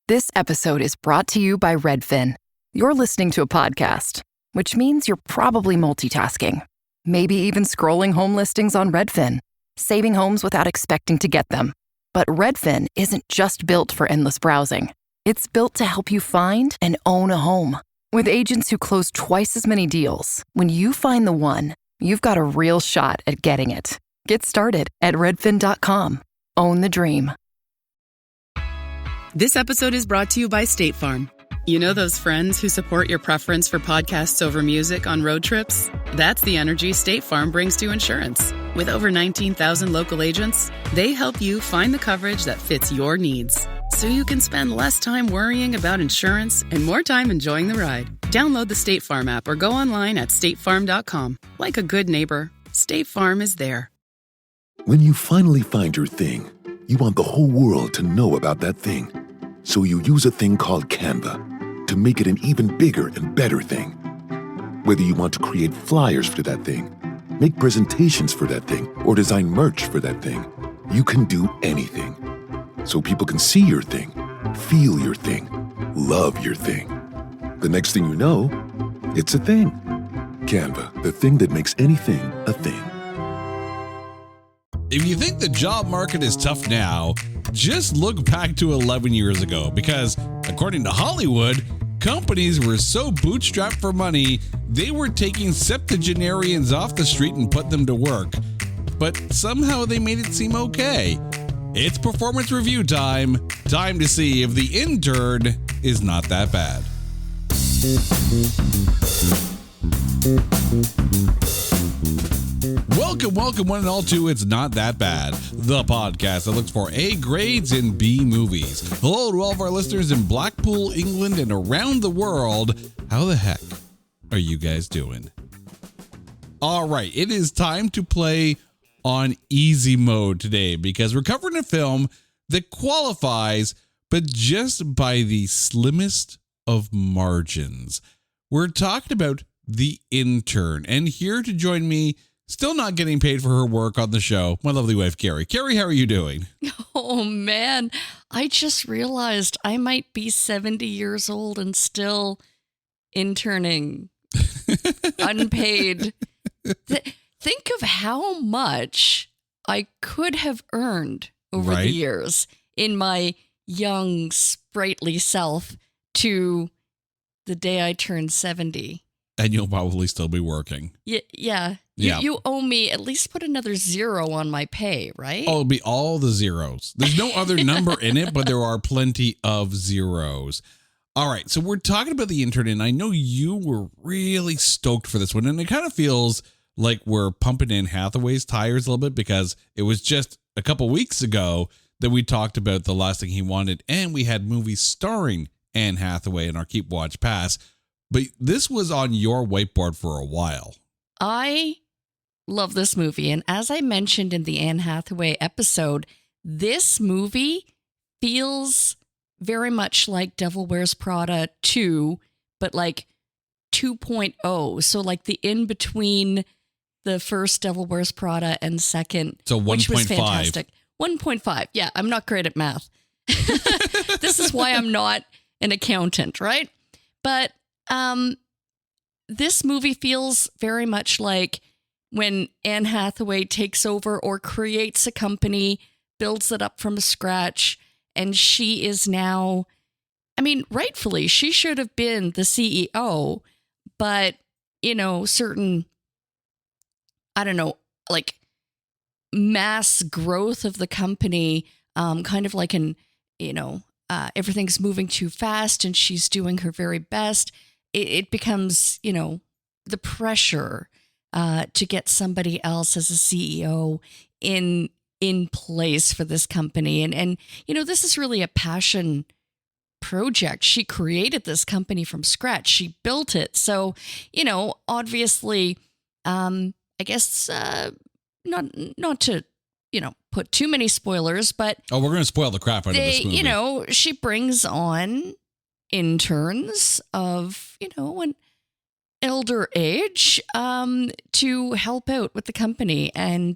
This episode is brought to you by Redfin. You're listening to a podcast, which means you're probably multitasking. Maybe even scrolling home listings on Redfin, saving homes without expecting to get them. But Redfin isn't just built for endless browsing. It's built to help you find and own a home. With agents who close twice as many deals, when you find the one, you've got a real shot at getting it. Get started at redfin.com. Own the dream. This episode is brought to you by State Farm. You know those friends who support your preference for podcasts over music on road trips? That's the energy State Farm brings to insurance. With over 19,000 local agents, they help you find the coverage that fits your needs, so you can spend less time worrying about insurance and more time enjoying the ride. Download the State Farm app or go online at statefarm.com. Like a good neighbor, State Farm is there. When you finally find your thing, you want the whole world to know about that thing. So you use a thing called Canva to make it an even bigger and better thing. Whether you want to create flyers for that thing, make presentations for that thing, or design merch for that thing, you can do anything. So people can see your thing, feel your thing, love your thing. The next thing you know, it's a thing. Canva, the thing that makes anything a thing. If you think the job market is tough now, just look back to 11 years ago, because according to Hollywood, companies were so bootstrapped for money, they were taking septuagenarians off the street and put them to work. But somehow they made it seem okay. It's performance review time. Time to see if the intern is not that bad. Welcome one and all to It's Not That Bad, the podcast that looks for A grades in B movies. Hello to all of our listeners in Blackpool, England, and around the world. How the heck are you guys doing? All right, it is time to play on easy mode today, because we're covering a film that qualifies, but just by the slimmest of margins. We're talking about The Intern, and here to join me, still not getting paid for her work on the show, my lovely wife, Carrie. Carrie, how are you doing? Oh, man. I just realized I might be 70 years old and still interning, unpaid. Think of how much I could have earned over the years in my young, sprightly self to the day I turned 70. And you'll probably still be working. Yeah. You owe me, at least put another zero on my pay, right? Oh, it'll be all the zeros. There's no other number in it, but there are plenty of zeros. All right, so we're talking about The Intern, and I know you were really stoked for this one, and it kind of feels like we're pumping in Hathaway's tires a little bit, because it was just a couple weeks ago that we talked about The Last Thing He Wanted, and we had movies starring Anne Hathaway in our Keep Watch Pass. But this was on your whiteboard for a while. I love this movie. And as I mentioned in the Anne Hathaway episode, this movie feels very much like Devil Wears Prada 2, but like 2.0. So like the in-between the first Devil Wears Prada and second, so 1.5. Which was fantastic. 1.5. Yeah, I'm not great at math. This is why I'm not an accountant, right? But this movie feels very much like when Anne Hathaway takes over or creates a company, builds it up from scratch, and she is now, I mean, rightfully, she should have been the CEO, but, you know, certain, I don't know, like mass growth of the company, kind of like everything's moving too fast and she's doing her very best. It becomes, the pressure to get somebody else as a CEO in place for this company. And this is really a passion project. She created this company from scratch. She built it. So, obviously, I guess not to, put too many spoilers, but we're going to spoil the crap out of this movie. She brings on interns of, an elder age, to help out with the company. And,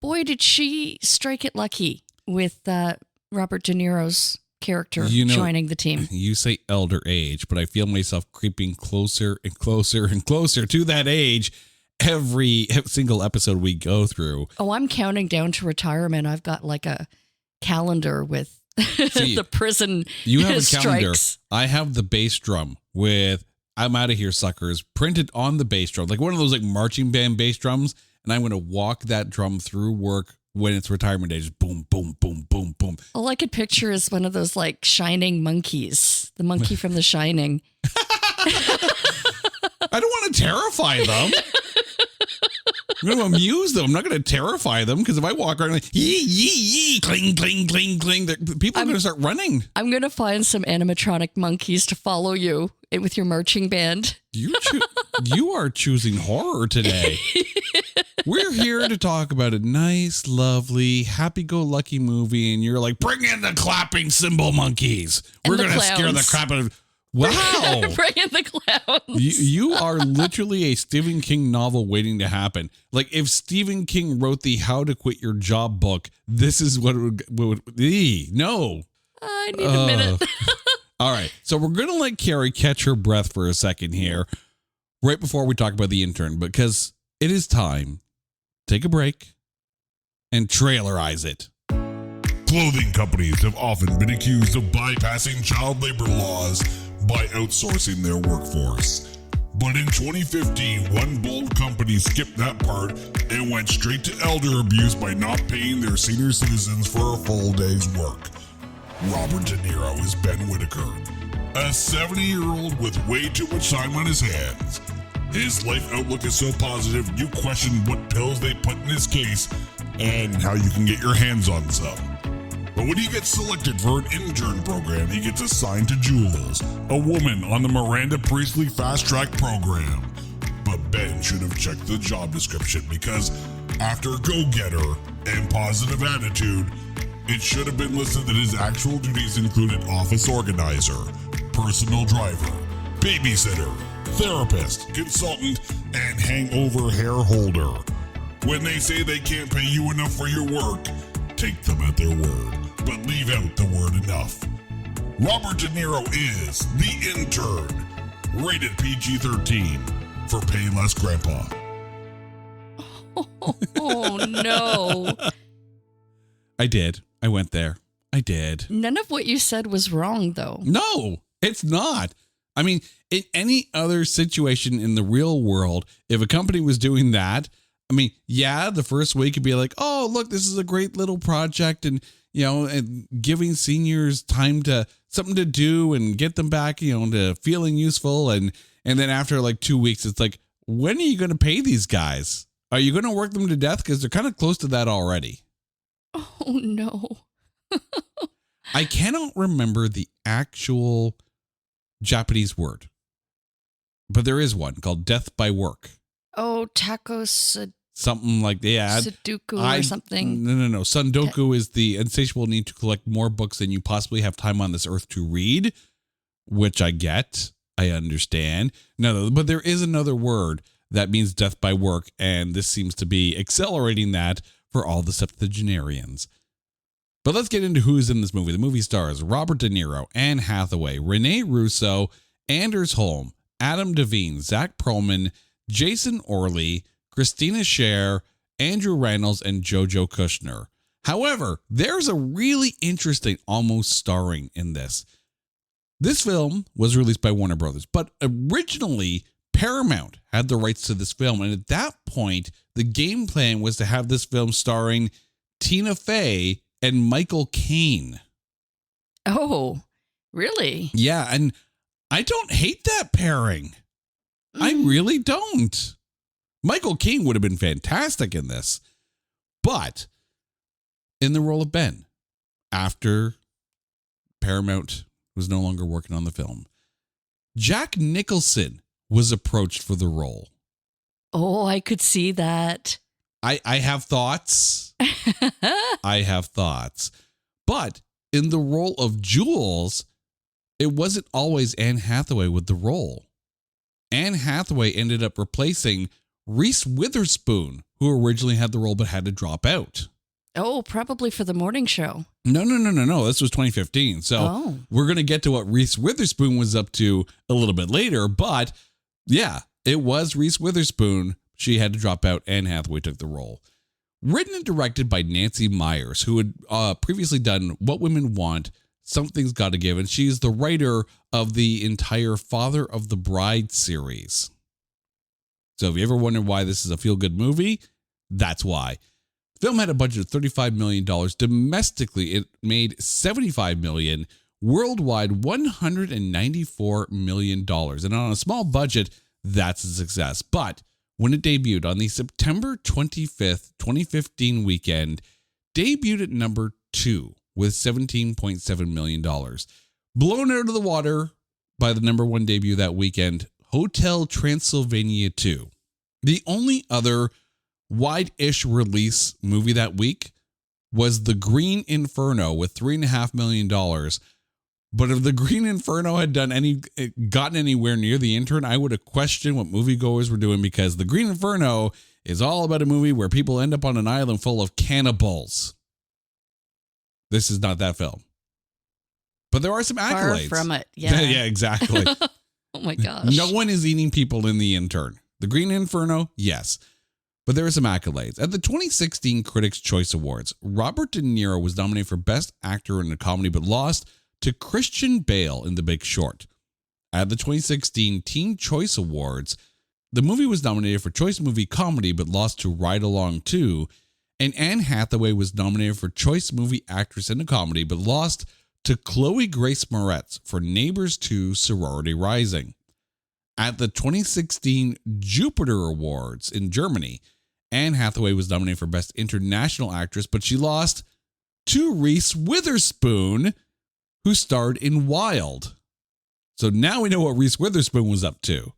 boy, did she strike it lucky with Robert De Niro's character joining the team. You say elder age, but I feel myself creeping closer and closer and closer to that age every single episode we go through. Oh, I'm counting down to retirement. I've got like a calendar with the prison You have a calendar. strikes. I have the bass drum with "I'm out of here, suckers" printed on the bass drum, like one of those like marching band bass drums. And I'm going to walk that drum through work when it's retirement day. Just boom, boom, boom, boom, boom. All I could picture is one of those like shining monkeys, the monkey from The Shining. I don't want to terrify them. I'm going to amuse them. I'm not going to terrify them, because if I walk around like yee, yee, yee, cling, cling, cling, cling, people are going to start running. I'm going to find some animatronic monkeys to follow you with your marching band. You are choosing horror today. We're here to talk about a nice, lovely, happy-go-lucky movie, and you're like, bring in the clapping cymbal monkeys. We're going to scare the crap out of... Wow. Bring in the clowns. You are literally a Stephen King novel waiting to happen. Like, if Stephen King wrote the How to Quit Your Job book, this is what it would no. I need a minute. All right. So we're going to let Carrie catch her breath for a second here, right before we talk about The Intern, because it is time. Take a break and trailerize it. Clothing companies have often been accused of bypassing child labor laws by outsourcing their workforce. But in 2015, one bold company skipped that part and went straight to elder abuse by not paying their senior citizens for a full day's work. Robert De Niro is Ben Whitaker, a 70-year-old with way too much time on his hands. His life outlook is so positive, you question what pills they put in his case and how you can get your hands on some. But when he gets selected for an intern program, he gets assigned to Jules, a woman on the Miranda Priestley Fast Track program. But Ben should have checked the job description, because after go-getter and positive attitude, it should have been listed that his actual duties included office organizer, personal driver, babysitter, therapist, consultant, and hangover hair holder. When they say they can't pay you enough for your work, take them at their word, but leave out the word enough. Robert De Niro is The Intern, rated PG-13 for Pay Less Grandpa. Oh, no. I did. I went there. I did. None of what you said was wrong, though. No, it's not. I mean, in any other situation in the real world, if a company was doing that, I mean, yeah, the first week could be like, oh, look, this is a great little project, and, and giving seniors time to something to do and get them back, to feeling useful. And then after like 2 weeks, it's like, when are you going to pay these guys? Are you going to work them to death? Because they're kind of close to that already. Oh, no. I cannot remember the actual Japanese word, but there is one called death by work. Oh, Something like that. Sudoku or something. No. Sundoku is the insatiable need to collect more books than you possibly have time on this earth to read, which I get. I understand. No, but there is another word that means death by work, and this seems to be accelerating that for all the septuagenarians. But let's get into who's in this movie. The movie stars Robert De Niro, Anne Hathaway, Renee Russo, Anders Holm, Adam Devine, Zach Perlman, Jason Orley, Christina Scher, Andrew Reynolds, and Jojo Kushner. However, there's a really interesting almost starring in this. This film was released by Warner Brothers, but originally Paramount had the rights to this film. And at that point, the game plan was to have this film starring Tina Fey and Michael Caine. Oh, really? Yeah, and I don't hate that pairing. I really don't. Michael Caine would have been fantastic in this. But in the role of Ben, after Paramount was no longer working on the film, Jack Nicholson was approached for the role. Oh, I could see that. I have thoughts. I have thoughts. But in the role of Jules, it wasn't always Anne Hathaway with the role. Anne Hathaway ended up replacing Reese Witherspoon, who originally had the role but had to drop out. Oh, probably for the morning show. No. This was 2015. So we're going to get to what Reese Witherspoon was up to a little bit later. But yeah, it was Reese Witherspoon. She had to drop out. Anne Hathaway took the role. Written and directed by Nancy Meyers, who had previously done What Women Want, Something's Gotta Give. And she's the writer of the entire Father of the Bride series. So if you ever wondered why this is a feel-good movie, that's why. The film had a budget of $35 million. Domestically, it made $75 million. Worldwide, $194 million. And on a small budget, that's a success. But when it debuted on the September 25th, 2015 weekend, debuted at number 2 with $17.7 million. Blown out of the water by the number 1 debut that weekend, Hotel Transylvania 2. The only other wide-ish release movie that week was The Green Inferno with $3.5 million. But if The Green Inferno had gotten anywhere near The Intern, I would have questioned what moviegoers were doing, because The Green Inferno is all about a movie where people end up on an island full of cannibals. This is not that film. But there are some accolades. Far from it. Yeah. Yeah, exactly. Oh my gosh. No one is eating people in The Intern. The Green Inferno, yes. But there are some accolades. At the 2016 Critics' Choice Awards, Robert De Niro was nominated for Best Actor in a Comedy, but lost to Christian Bale in The Big Short. At the 2016 Teen Choice Awards, the movie was nominated for Choice Movie Comedy, but lost to Ride Along 2. And Anne Hathaway was nominated for Choice Movie Actress in a Comedy, but lost to Chloe Grace Moretz for Neighbors 2 Sorority Rising. At the 2016 Jupiter Awards in Germany, Anne Hathaway was nominated for Best International Actress, but she lost to Reese Witherspoon, who starred in Wild. So now we know what Reese Witherspoon was up to.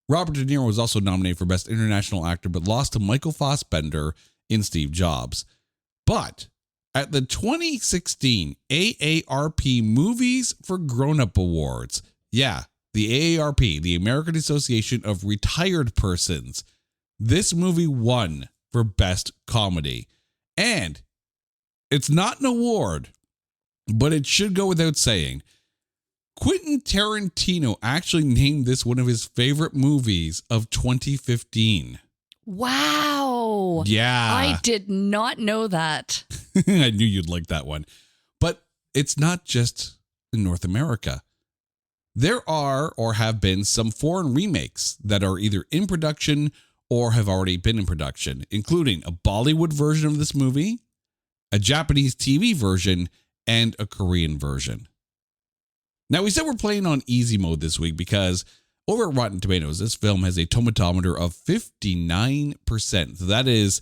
Robert De Niro was also nominated for Best International Actor, but lost to Michael Fassbender in Steve Jobs. But at the 2016 AARP Movies for Grown-Up Awards, yeah, the AARP, the American Association of Retired Persons, this movie won for Best Comedy. And it's not an award, but it should go without saying, Quentin Tarantino actually named this one of his favorite movies of 2015. Wow. Yeah. I did not know that. I knew you'd like that one. But it's not just in North America. There are or have been some foreign remakes that are either in production or have already been in production, including a Bollywood version of this movie, a Japanese TV version, and a Korean version. Now, we said we're playing on easy mode this week because over at Rotten Tomatoes, this film has a tomatometer of 59%. So that is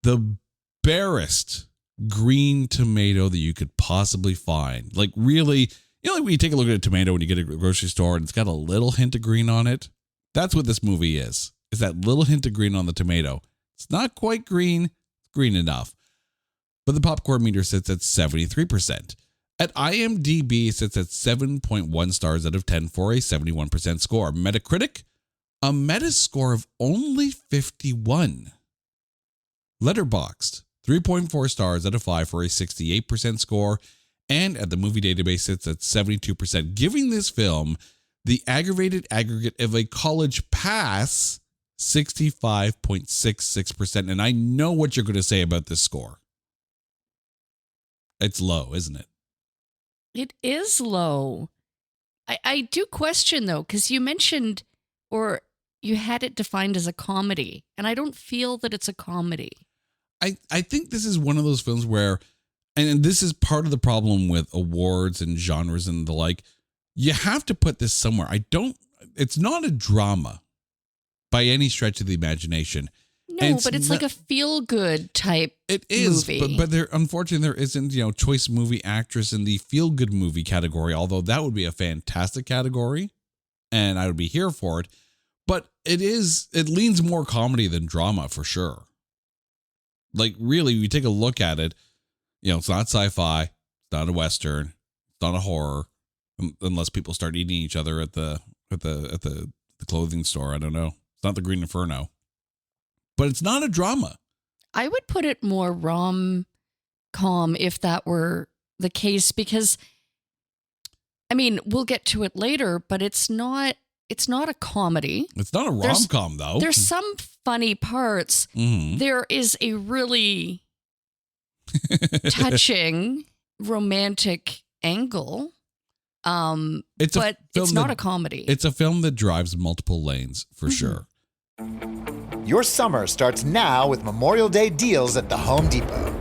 the barest green tomato that you could possibly find. Like, really, you know, like when you take a look at a tomato when you get at a grocery store and it's got a little hint of green on it? That's what this movie is. It's that little hint of green on the tomato. It's not quite green, it's green enough. But the popcorn meter sits at 73%. At IMDb, it sits at 7.1 stars out of 10 for a 71% score. Metacritic, a Metascore of only 51. Letterboxd, 3.4 stars out of 5 for a 68% score. And at the movie database, sits at 72%, giving this film the aggravated aggregate of a college pass, 65.66%. And I know what you're going to say about this score. It's low, isn't it? It is low. I do question, though, because you mentioned, or you had it defined as a comedy, and I don't feel that it's a comedy. I think this is one of those films where, and this is part of the problem with awards and genres and the like, you have to put this somewhere. It's not a drama by any stretch of the imagination. No, but it's like a feel-good type It is, movie. but there, unfortunately, there isn't, choice movie actress in the feel-good movie category, although that would be a fantastic category, and I would be here for it. But it leans more comedy than drama, for sure. Like, really, you take a look at it, it's not sci-fi, it's not a Western, it's not a horror, unless people start eating each other at the clothing store. I don't know. It's not the Green Inferno. But it's not a drama. I would put it more rom-com if that were the case, because, I mean, we'll get to it later, but it's not a comedy. It's not a rom-com, though. There's some funny parts. Mm-hmm. There is a really touching romantic angle. It's not a comedy. It's a film that drives multiple lanes, for sure. Your summer starts now with Memorial Day deals at the Home Depot.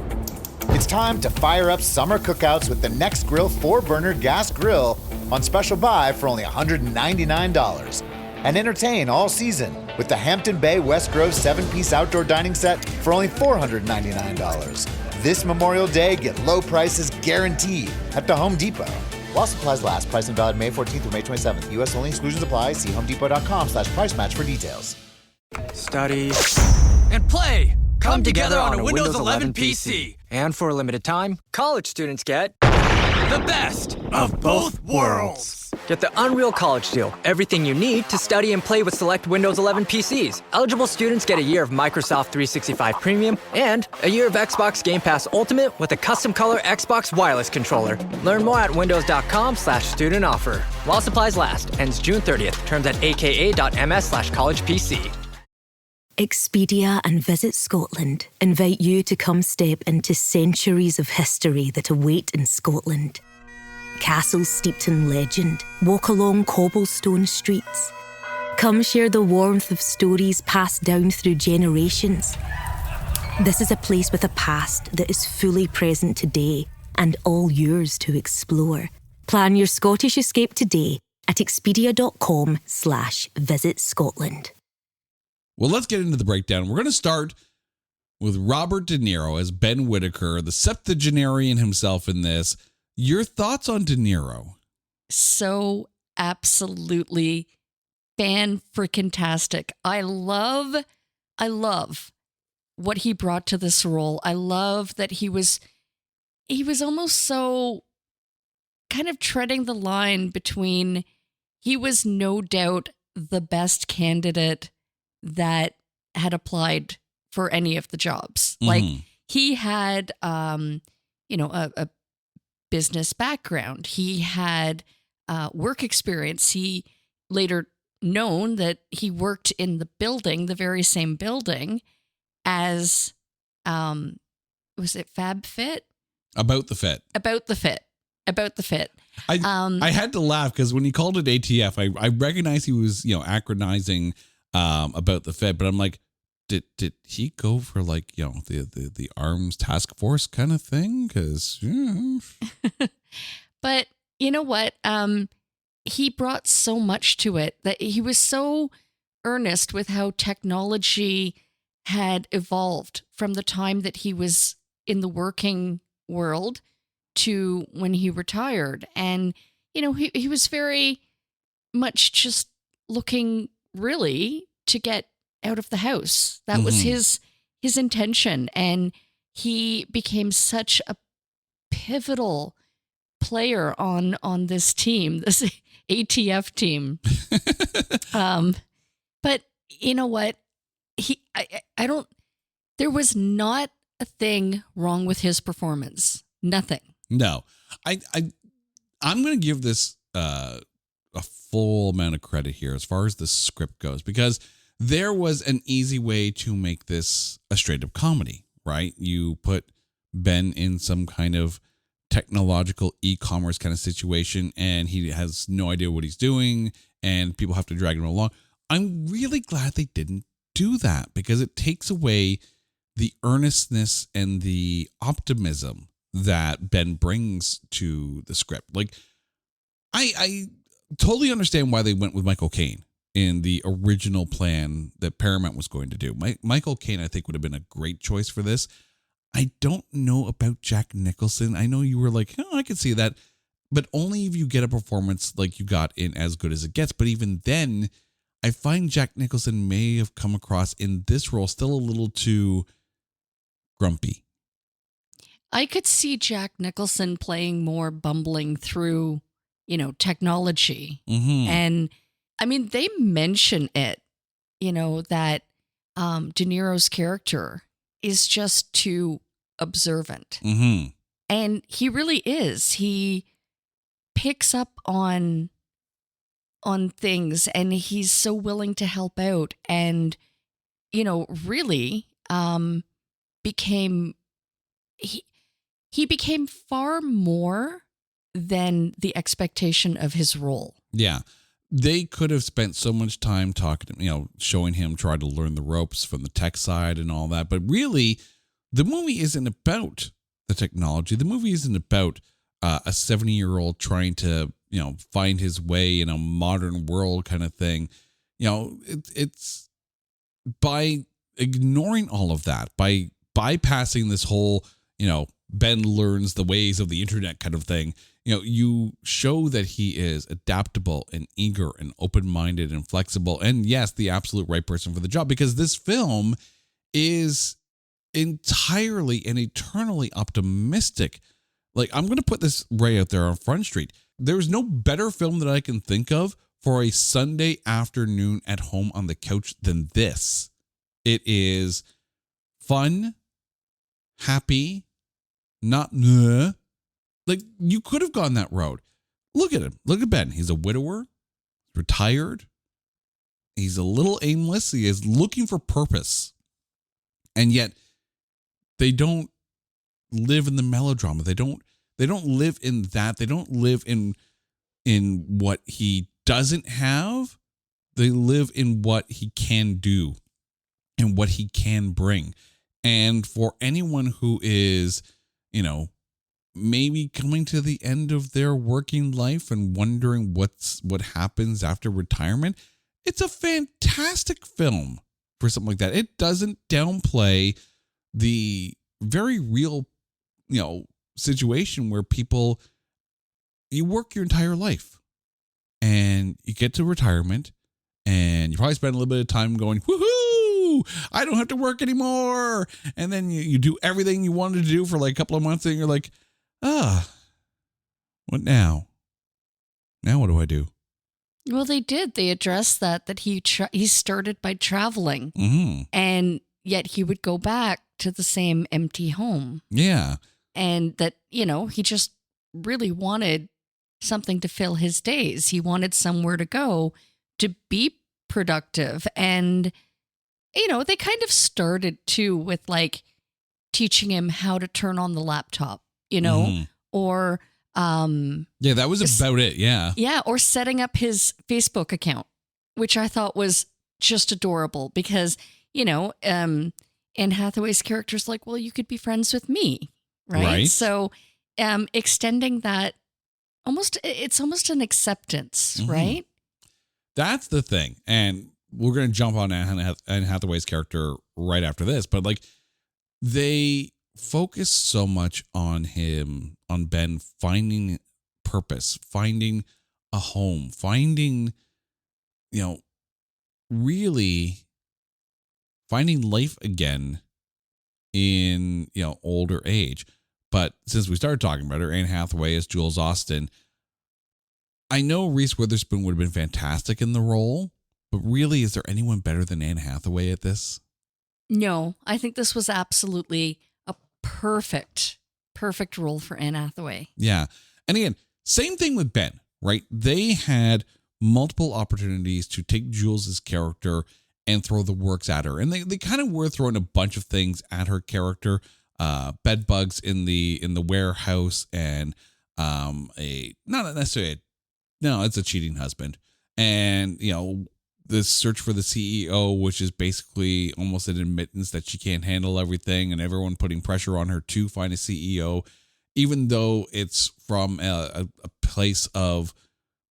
It's time to fire up summer cookouts with the Next Grill 4-burner gas grill on special buy for only $199. And entertain all season with the Hampton Bay West Grove 7-piece outdoor dining set for only $499. This Memorial Day, get low prices guaranteed at the Home Depot. While supplies last, price and valid May 14th through May 27th. U.S. only, exclusions apply. See homedepot.com/price match for details. Study and play come together on a Windows 11 PC. And for a limited time, college students get the best of both worlds. Get the Unreal College Deal. Everything you need to study and play with select Windows 11 PCs. Eligible students get a year of Microsoft 365 Premium and a year of Xbox Game Pass Ultimate with a custom color Xbox wireless controller. Learn more at windows.com/student offer. While supplies last. Ends June 30th. Terms at aka.ms/collegepc. Expedia and Visit Scotland invite you to come step into centuries of history that await in Scotland. Castles steeped in legend, walk along cobblestone streets. Come share the warmth of stories passed down through generations. This is a place with a past that is fully present today and all yours to explore. Plan your Scottish escape today at expedia.com/Visit Scotland. Well, let's get into the breakdown. We're going to start with Robert De Niro as Ben Whittaker, the septuagenarian himself in this. Your thoughts on De Niro? So absolutely fan-freaking-tastic. I love what he brought to this role. I love that he was almost so kind of treading the line between, he was no doubt the best candidate that had applied for any of the jobs. Mm-hmm. Like, he had, a business background. He had work experience. He later known that he worked in the very same building as, was it FabFit? About the Fit. I had to laugh because when he called it ATF, I recognized he was, acronizing about the Fed, but I'm like, did he go for like, the arms task force kind of thing? Because but you know what? He brought so much to it, that he was so earnest with how technology had evolved from the time that he was in the working world to when he retired. And, he was very much just looking really to get out of the house. That was his intention. And he became such a pivotal player on this team, this ATF team. But you know what? There was not a thing wrong with his performance. Nothing. No, I'm going to give this a full amount of credit here as far as the script goes, because there was an easy way to make this a straight up comedy, right? You put Ben in some kind of technological e-commerce kind of situation and he has no idea what he's doing and people have to drag him along. I'm really glad they didn't do that, because it takes away the earnestness and the optimism that Ben brings to the script. Like, I totally understand why they went with Michael Caine in the original plan that Paramount was going to do. Michael Caine, I think, would have been a great choice for this. I don't know about Jack Nicholson. I know you were like, oh, I could see that, but only if you get a performance like you got in As Good as It Gets. But even then, I find Jack Nicholson may have come across in this role still a little too grumpy. I could see Jack Nicholson playing more bumbling through, technology. Mm-hmm. And I mean, they mention it, that De Niro's character is just too observant. Mm-hmm. And he really is. He picks up on things, and he's so willing to help out, and really became he became far more than the expectation of his role. Yeah. They could have spent so much time talking, showing him try to learn the ropes from the tech side and all that. But really, the movie isn't about the technology. The movie isn't about a 70-year-old trying to, find his way in a modern world kind of thing. It's by ignoring all of that, by bypassing this whole, Ben learns the ways of the internet kind of thing. You show that he is adaptable and eager and open-minded and flexible. And yes, the absolute right person for the job, because this film is entirely and eternally optimistic. Like, I'm going to put this right out there on Front Street. There's no better film that I can think of for a Sunday afternoon at home on the couch than this. It is fun, happy, not like, you could have gone that road. Look at him. Look at Ben. He's a widower, retired. He's a little aimless. He is looking for purpose. And yet they don't live in the melodrama. They don't live in that. They don't live in what he doesn't have. They live in what he can do and what he can bring. And for anyone who is, maybe coming to the end of their working life and wondering what happens after retirement, it's a fantastic film for something like that. It doesn't downplay the very real, situation where you work your entire life and you get to retirement and you probably spend a little bit of time going, woohoo, I don't have to work anymore. And then you do everything you wanted to do for like a couple of months and you're like, what now? Now what do I do? Well, they did. They addressed that he started by traveling, and yet he would go back to the same empty home. Yeah. And that, he just really wanted something to fill his days. He wanted somewhere to go to be productive. And, they kind of started too with like teaching him how to turn on the laptop, or yeah, that was about it. Yeah. Yeah. Or setting up his Facebook account, which I thought was just adorable because, Anne Hathaway's character's like, well, you could be friends with me. Right. So extending that it's almost an acceptance, right? That's the thing. And we're going to jump on Anne Hathaway's character right after this. But like, they focus so much on Ben finding purpose, finding a home, finding, really finding life again in, older age. But since we started talking about her, Anne Hathaway as Jules Austen, I know Reese Witherspoon would have been fantastic in the role, but really, is there anyone better than Anne Hathaway at this? No, I think this was absolutely a perfect role for Anne Hathaway. Yeah. And again, same thing with Ben, right? They had multiple opportunities to take Jules's character and throw the works at her. And they kind of were throwing a bunch of things at her character. Bed bugs in the warehouse and it's a cheating husband. And, this search for the CEO, which is basically almost an admittance that she can't handle everything and everyone putting pressure on her to find a CEO, even though it's from a place of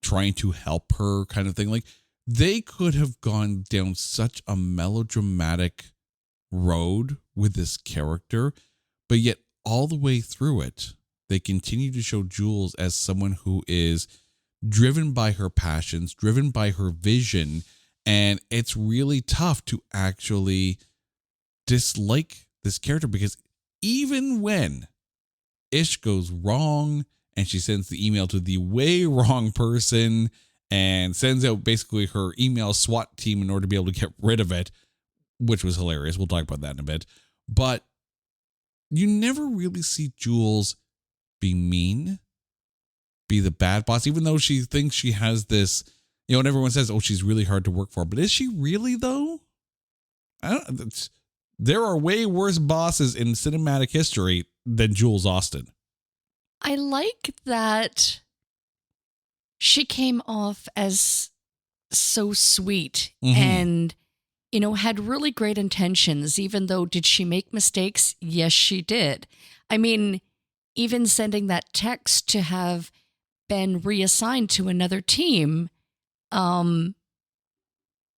trying to help her kind of thing. Like, they could have gone down such a melodramatic road with this character, but yet all the way through it, they continue to show Jules as someone who is driven by her passions, driven by her vision. And it's really tough to actually dislike this character because even when ish goes wrong and she sends the email to the way wrong person and sends out basically her email SWAT team in order to be able to get rid of it, which was hilarious. We'll talk about that in a bit. But you never really see Jules be mean, be the bad boss, even though she thinks she has this, and everyone says, oh, she's really hard to work for. But is she really, though? There are way worse bosses in cinematic history than Jules Austen. I like that she came off as so sweet and, had really great intentions, even though did she make mistakes? Yes, she did. I mean, even sending that text to have Ben reassigned to another team, and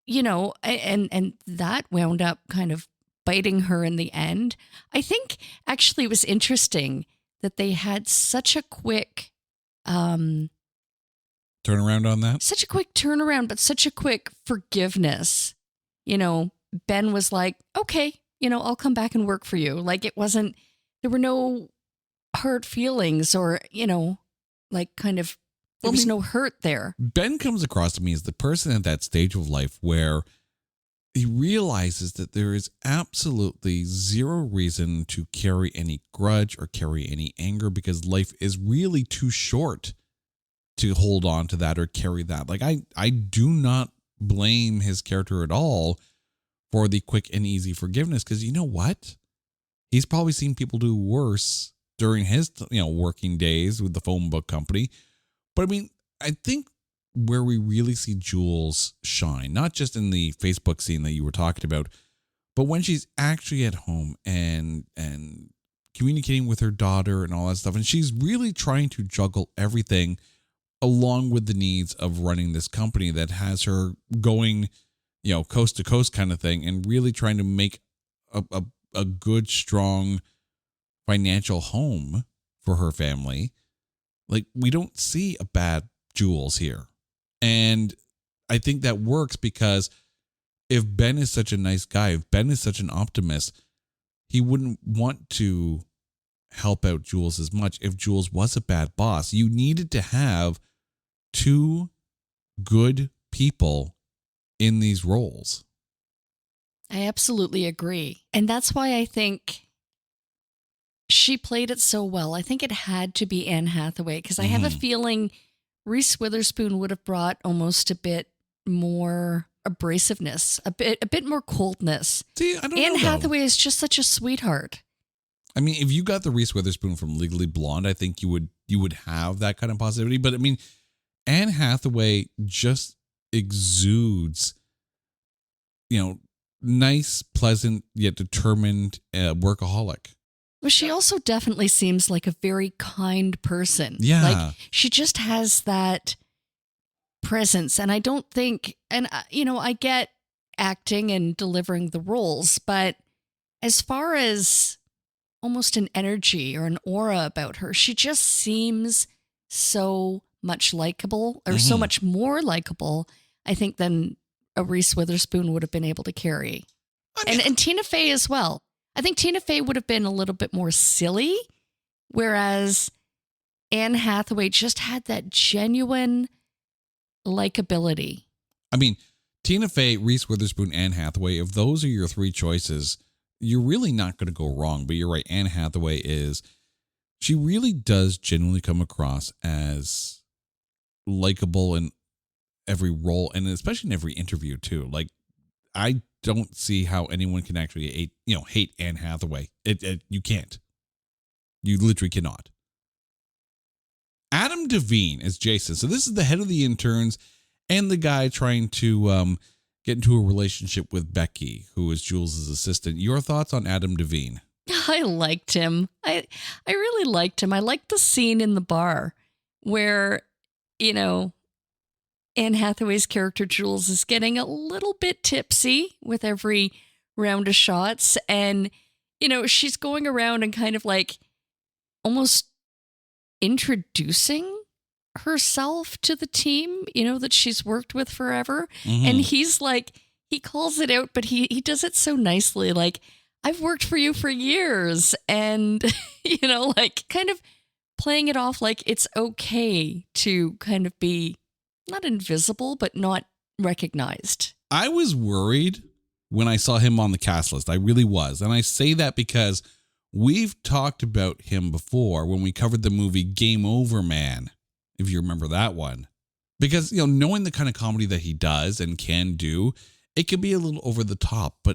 that wound up kind of biting her in the end. I think actually it was interesting that they had such a quick turnaround on that. Such a quick turnaround, but such a quick forgiveness. Ben was like, okay, I'll come back and work for you. Like there were no hurt feelings or, there was no hurt there. Ben comes across to me as the person at that stage of life where he realizes that there is absolutely zero reason to carry any grudge or carry any anger because life is really too short to hold on to that or carry that. Like I do not blame his character at all for the quick and easy forgiveness because you know what? He's probably seen people do worse during his working days with the phone book company. But I mean, I think where we really see Jules shine, not just in the Facebook scene that you were talking about, but when she's actually at home and communicating with her daughter and all that stuff. And she's really trying to juggle everything along with the needs of running this company that has her going, coast to coast kind of thing and really trying to make a good, strong financial home for her family. Like, we don't see a bad Jules here. And I think that works because if Ben is such a nice guy, if Ben is such an optimist, he wouldn't want to help out Jules as much if Jules was a bad boss. You needed to have two good people in these roles. I absolutely agree. And that's why I think she played it so well. I think it had to be Anne Hathaway because I have a feeling Reese Witherspoon would have brought almost a bit more abrasiveness, a bit more coldness. See, I don't know. Anne Hathaway is just such a sweetheart. I mean, if you got the Reese Witherspoon from Legally Blonde, I think you would have that kind of positivity. But I mean, Anne Hathaway just exudes, nice, pleasant, yet determined workaholic. Well, she also definitely seems like a very kind person. Yeah. Like, she just has that presence. And I don't think, I get acting and delivering the roles, but as far as almost an energy or an aura about her, she just seems so much likable or so much more likable, I think, than a Reese Witherspoon would have been able to carry. And Tina Fey as well. I think Tina Fey would have been a little bit more silly, whereas Anne Hathaway just had that genuine likability. I mean, Tina Fey, Reese Witherspoon, Anne Hathaway, if those are your three choices, you're really not going to go wrong. But you're right, Anne Hathaway she really does genuinely come across as likable in every role and especially in every interview too. Like, I don't see how anyone can actually hate Anne Hathaway. You can't. You literally cannot. Adam Devine is Jason. So this is the head of the interns and the guy trying to get into a relationship with Becky, who is Jules' assistant. Your thoughts on Adam Devine? I liked him. I really liked him. I liked the scene in the bar where, Anne Hathaway's character Jules is getting a little bit tipsy with every round of shots. And, she's going around and kind of like almost introducing herself to the team, that she's worked with forever. And he's like, he calls it out, but he does it so nicely. Like, I've worked for you for years. And, like kind of playing it off like it's okay to kind of be not invisible, but not recognized. I was worried when I saw him on the cast list. I really was. And I say that because we've talked about him before when we covered the movie Game Over Man, if you remember that one. Because, knowing the kind of comedy that he does and can do, it can be a little over the top,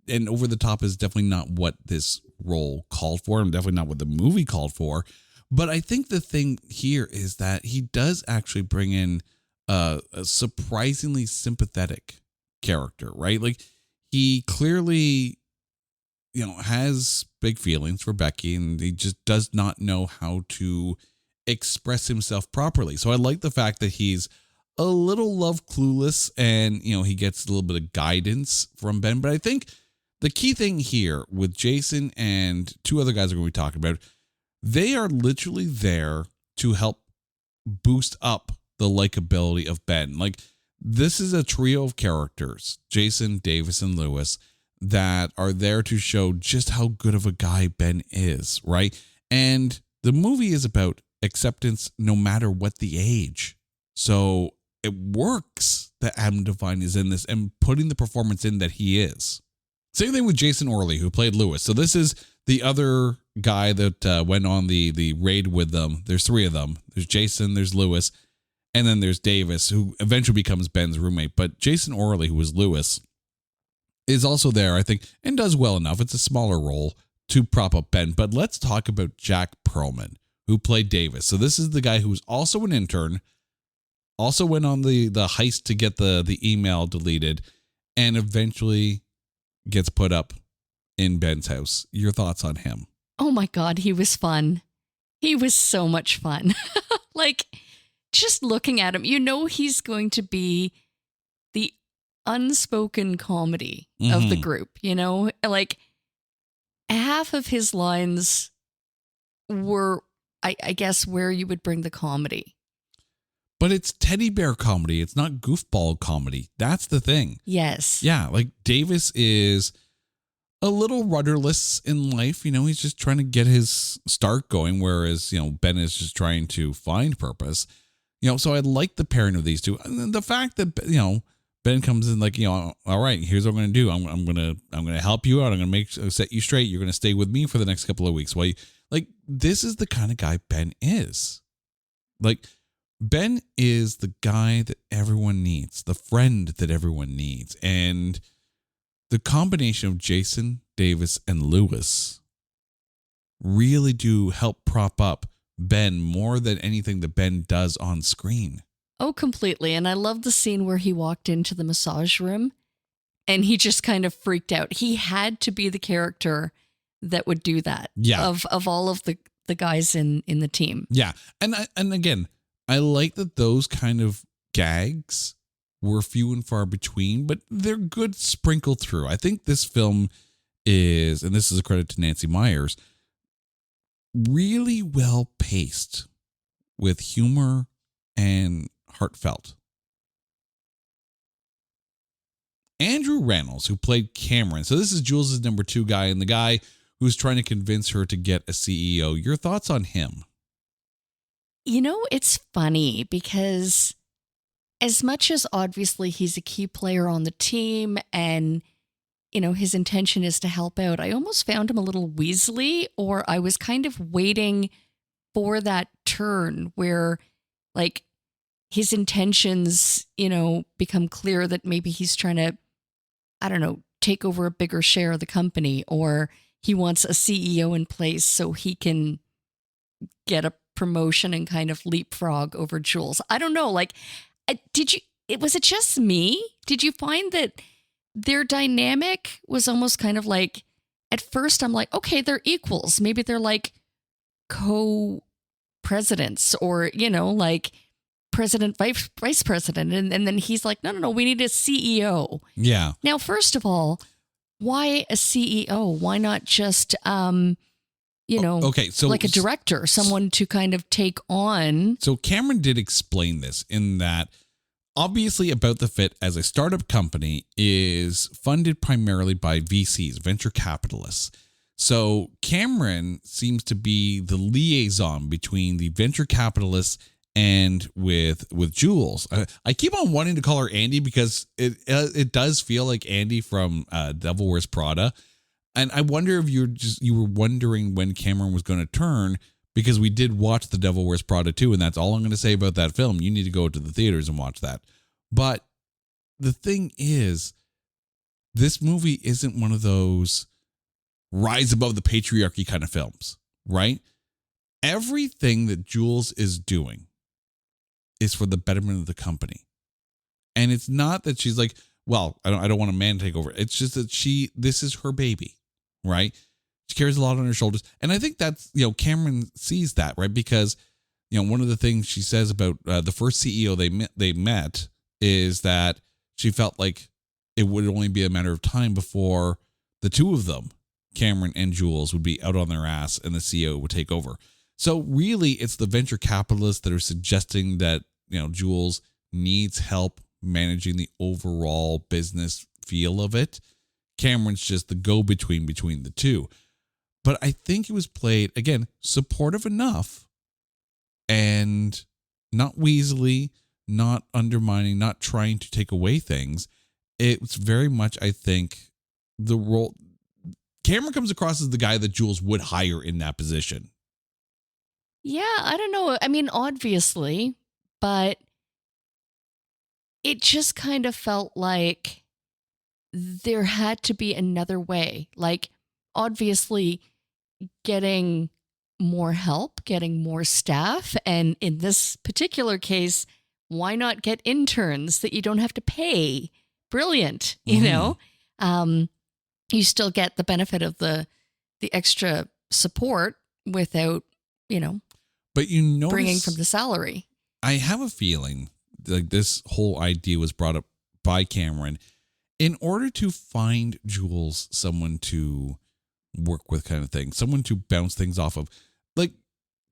and over the top is definitely not what this role called for, and definitely not what the movie called for. But I think the thing here is that he does actually bring in a surprisingly sympathetic character, right? Like, he clearly, has big feelings for Becky, and he just does not know how to express himself properly. So I like the fact that he's a little love clueless, and he gets a little bit of guidance from Ben. But I think the key thing here with Jason and two other guys we're going to be talking about, they are literally there to help boost up the likability of Ben. Like, this is a trio of characters, Jason, Davis, and Lewis, that are there to show just how good of a guy Ben is, right? And the movie is about acceptance no matter what the age. So it works that Adam Devine is in this and putting the performance in that he is. Same thing with Jason Orley, who played Lewis. So this is the other guy that went on the raid with them. There's three of them. There's Jason, there's Lewis, and then there's Davis, who eventually becomes Ben's roommate. But Jason Orley, who was Lewis, is also there, I think, and does well enough. It's a smaller role to prop up Ben. But let's talk about Jack Perlman, who played Davis. So this is the guy who was also an intern, also went on the heist to get the email deleted, and eventually gets put up in Ben's house. Your thoughts on him? Oh my God, he was fun. He was so much fun. Like, just looking at him, he's going to be the unspoken comedy of the group, like half of his lines were, I guess, where you would bring the comedy. But it's teddy bear comedy. It's not goofball comedy. That's the thing. Yes. Yeah, like Davis is a little rudderless in life. He's just trying to get his start going, whereas, Ben is just trying to find purpose. So I like the pairing of these two. And the fact that, Ben comes in like, all right, here's what I'm going to do. I'm going to help you out. I'm going to set you straight. You're going to stay with me for the next couple of weeks. Well, this is the kind of guy Ben is. Like, Ben is the guy that everyone needs, the friend that everyone needs. And the combination of Jason, Davis, and Lewis really do help prop up Ben more than anything that Ben does on screen. Oh, completely. And I love the scene where he walked into the massage room and he just kind of freaked out. He had to be the character that would do that. Yeah. Of all of the guys in the team. Yeah. And again, I like that those kind of gags were few and far between, but they're good sprinkled through. I think this film is, and this is a credit to Nancy Meyers, really well paced with humor and heartfelt. Andrew Rannells, who played Cameron. So this is Jules' number 2 guy and the guy who's trying to convince her to get a CEO. Your thoughts on him? It's funny because as much as obviously he's a key player on the team and, his intention is to help out, I almost found him a little Weasley, or I was kind of waiting for that turn where, like, his intentions, become clear that maybe he's trying to, I don't know, take over a bigger share of the company, or he wants a CEO in place so he can get a promotion and kind of leapfrog over Jules. I don't know. Like, was it just me? Did you find that their dynamic was almost kind of like, at first I'm like, okay, they're equals. Maybe they're like co-presidents or, like president, vice president. And then he's like, no, we need a CEO. Yeah. Now, first of all, why a CEO? Why not just, okay, so like a director, someone to kind of take on. So Cameron did explain this in that obviously About the Fit as a startup company is funded primarily by VCs, venture capitalists. So Cameron seems to be the liaison between the venture capitalists and with Jules. I keep on wanting to call her Andy because it does feel like Andy from Devil Wears Prada. And I wonder if you were wondering when Cameron was going to turn, because we did watch The Devil Wears Prada 2, and that's all I'm going to say about that film. You need to go to the theaters and watch that. But the thing is, this movie isn't one of those rise above the patriarchy kind of films, right? Everything that Jules is doing is for the betterment of the company. And it's not that she's like, well, I don't want a man to take over. It's just that this is her baby, right? She carries a lot on her shoulders. And I think that's, Cameron sees that, right? Because, one of the things she says about the first CEO they met is that she felt like it would only be a matter of time before the two of them, Cameron and Jules, would be out on their ass and the CEO would take over. So really, it's the venture capitalists that are suggesting that, Jules needs help managing the overall business feel of it. Cameron's just the go-between between the two. But I think it was played, again, supportive enough and not weaselly, not undermining, not trying to take away things. It's very much, I think, the role. Cameron comes across as the guy that Jules would hire in that position. Yeah, I don't know. I mean, obviously, but it just kind of felt like there had to be another way. Like, obviously, getting more help, getting more staff. And in this particular case, why not get interns that you don't have to pay? Brilliant, you know? You still get the benefit of the extra support without, but bringing from the salary. I have a feeling like this whole idea was brought up by Cameron in order to find Jules someone to work with, kind of thing, someone to bounce things off of. Like,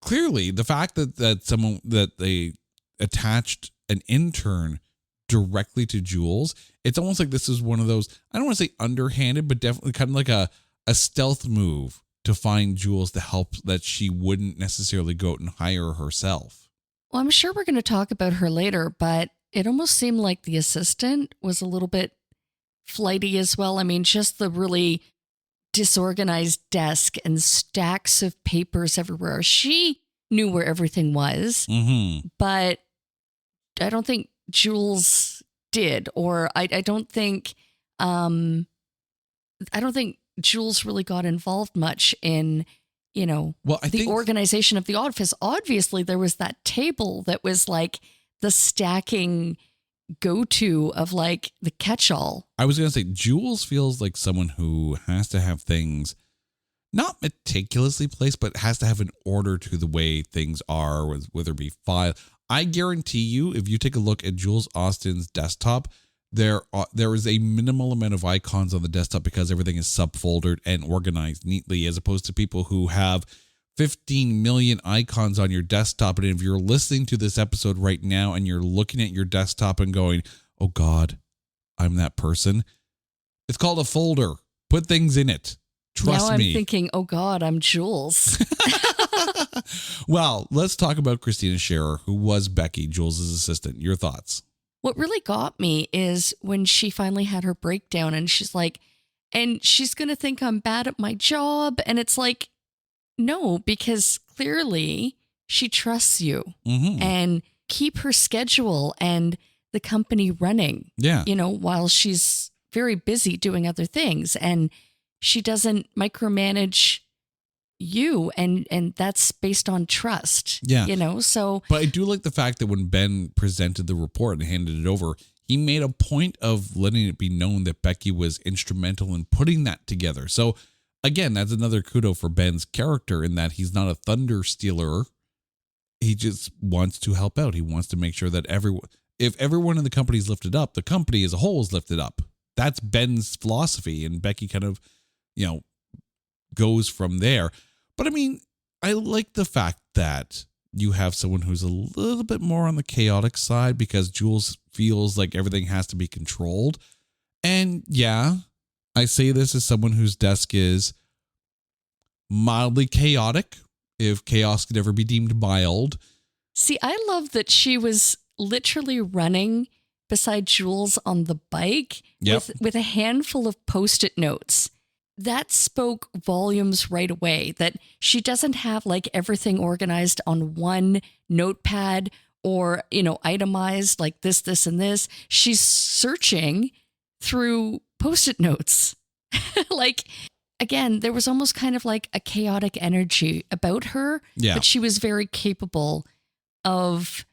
clearly the fact that they attached an intern directly to Jules, it's almost like this is one of those, I don't want to say underhanded, but definitely kind of like a stealth move to find Jules the help that she wouldn't necessarily go out and hire herself. Well, I'm sure we're going to talk about her later, but it almost seemed like the assistant was a little bit flighty as well. I mean, just the really disorganized desk and stacks of papers everywhere. She knew where everything was, but I don't think Jules did, or I don't think Jules really got involved much in, the organization of the office. Obviously, there was that table that was like the stacking go-to of like the catch-all. I was going to say, Jules feels like someone who has to have things not meticulously placed, but has to have an order to the way things are, whether it be file. I guarantee you, if you take a look at Jules Austin's desktop, there is a minimal amount of icons on the desktop because everything is subfoldered and organized neatly, as opposed to people who have 15 million icons on your desktop. And if you're listening to this episode right now and you're looking at your desktop and going, oh God, I'm that person. It's called a folder. Put things in it. Trust me. Now I'm thinking, oh God, I'm Jules. Well, let's talk about Christina Scherer, who was Becky, Jules' assistant. Your thoughts? What really got me is when she finally had her breakdown and she's like, and she's going to think I'm bad at my job. And it's like, no, because clearly she trusts you and keep her schedule and the company running, while she's very busy doing other things. And she doesn't micromanage you, and that's based on trust. So. But I do like the fact that when Ben presented the report and handed it over, he made a point of letting it be known that Becky was instrumental in putting that together. So again, that's another kudo for Ben's character in that he's not a thunder stealer. He just wants to help out. He wants to make sure that if everyone in the company is lifted up, the company as a whole is lifted up. That's Ben's philosophy, and Becky kind of, goes from there. But I mean, I like the fact that you have someone who's a little bit more on the chaotic side because Jules feels like everything has to be controlled. And yeah, I say this as someone whose desk is mildly chaotic, if chaos could ever be deemed mild. See, I love that she was literally running beside Jules on the bike with a handful of Post-it notes. That spoke volumes right away, that she doesn't have like everything organized on one notepad or, itemized like this, and this. She's searching through Post-it notes. Like, again, there was almost kind of like a chaotic energy about her, but she was very capable of,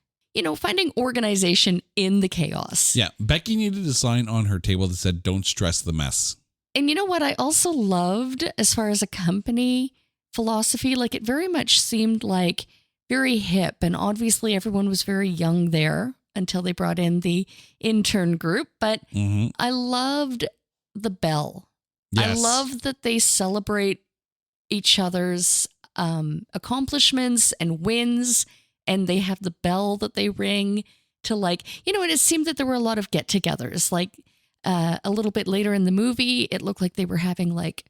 finding organization in the chaos. Yeah. Becky needed a sign on her table that said, "Don't stress the mess." And you know what I also loved as far as a company philosophy? Like, it very much seemed like very hip, and obviously everyone was very young there until they brought in the intern group. But I loved the bell. Yes. I love that they celebrate each other's accomplishments and wins, and they have the bell that they ring to, like, and it seemed that there were a lot of get-togethers. Like, a little bit later in the movie, it looked like they were having, like,